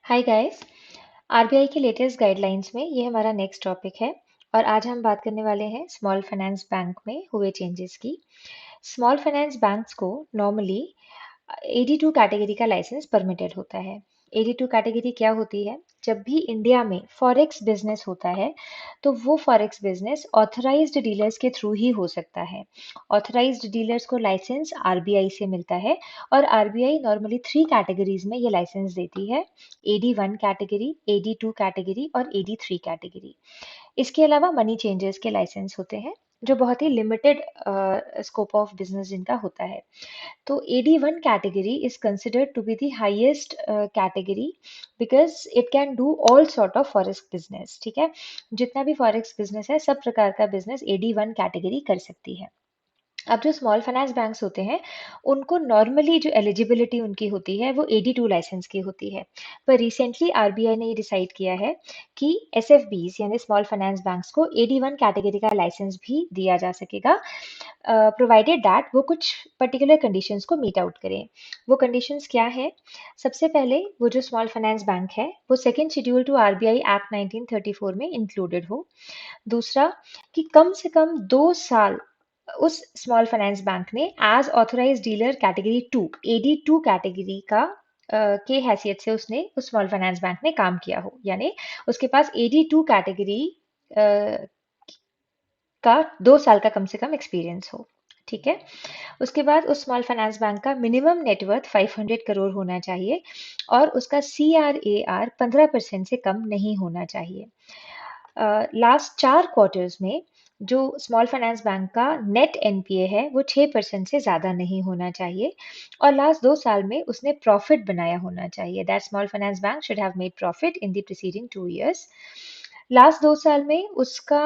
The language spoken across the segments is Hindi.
Hi guys. आरबीआई के लेटेस्ट गाइडलाइंस में ये हमारा नेक्स्ट टॉपिक है और आज हम बात करने वाले हैं स्मॉल फाइनेंस बैंक में हुए चेंजेस की। स्मॉल फाइनेंस बैंक्स को नॉर्मली 82 कैटेगरी का लाइसेंस परमिटेड होता है। 82 कैटेगरी क्या होती है? जब भी इंडिया में फॉरेक्स बिजनेस होता है तो वो फॉरेक्स बिजनेस ऑथराइज्ड डीलर्स के थ्रू ही हो सकता है। ऑथराइज्ड डीलर्स को लाइसेंस आरबीआई से मिलता है और आरबीआई नॉर्मली 3 कैटेगरीज में ये लाइसेंस देती है: AD1 कैटेगरी, AD2 कैटेगरी और AD3 कैटेगरी। इसके अलावा मनी चेंजर्स के लाइसेंस होते हैं जो बहुत ही लिमिटेड स्कोप ऑफ बिजनेस जिनका होता है। तो AD1 category is considered to be the highest category because it can do all sort of forex business। ठीक है, जितना भी फॉरेक्स बिजनेस है सब प्रकार का बिजनेस AD1 कैटेगरी कर सकती है। अब जो स्मॉल फाइनेंस बैंक्स होते हैं उनको नॉर्मली जो एलिजिबिलिटी उनकी होती है वो AD2 लाइसेंस की होती है। पर रिसेंटली आरबीआई ने ये डिसाइड किया है कि एसएफबीज यानी स्मॉल फाइनेंस बैंक्स को AD1 कैटेगरी का लाइसेंस भी दिया जा सकेगा, प्रोवाइडेड दैट वो कुछ पर्टिकुलर कंडीशंस को मीट आउट करें। वो कंडीशंस क्या है? सबसे पहले वो जो स्मॉल फाइनेंस बैंक है वो second schedule to RBI act 1934 में इंक्लूडेड हो। दूसरा, कि कम से कम 2 साल उस स्मॉल फाइनेंस बैंक ने as authorise dealer category 2 AD2 category का के हैसियत से उसने उस स्मॉल फाइनेंस बैंक में काम किया हो, यानी उसके पास AD2 कैटेगरी का 2 साल का कम से कम एक्सपीरियंस हो। ठीक है, उसके बाद उस स्मॉल फाइनेंस बैंक का मिनिमम नेटवर्थ 500 करोड़ होना चाहिए और उसका CRAR 15% से कम नहीं होना चाहिए। लास्ट 4 क्वार्टर्स में जो स्मॉल फाइनेंस बैंक का नेट एनपीए है वो 6% से ज़्यादा नहीं होना चाहिए और लास्ट 2 साल में उसने प्रॉफिट बनाया होना चाहिए। That small finance bank should have made profit in the preceding 2 years। Last 2 साल में उसका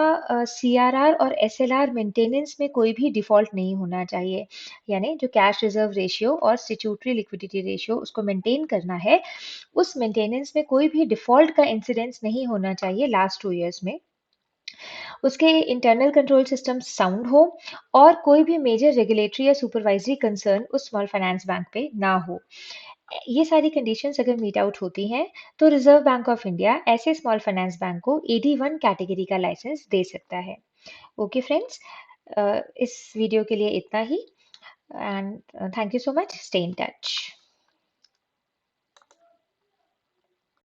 CRR और SLR मेंटेनेंस में कोई भी डिफॉल्ट नहीं होना चाहिए, यानी जो कैश रिजर्व रेशियो और स्टैट्यूटरी लिक्विडिटी रेशियो उसको मेंटेन करना है, उस मेंटेनेंस में कोई भी डिफॉल्ट का इंसिडेंस नहीं होना चाहिए लास्ट 2 years में। उसके इंटरनल कंट्रोल सिस्टम साउंड हो और कोई भी मेजर रेगुलेटरी या सुपरवाइजरी कंसर्न उस स्मॉल फाइनेंस बैंक पे ना हो। ये सारी कंडीशंस अगर मीट आउट होती हैं तो रिजर्व बैंक ऑफ इंडिया ऐसे स्मॉल फाइनेंस बैंक को AD1 कैटेगरी का लाइसेंस दे सकता है। ओके फ्रेंड्स, इस वीडियो के लिए इतना ही and thank you so much. Stay in touch.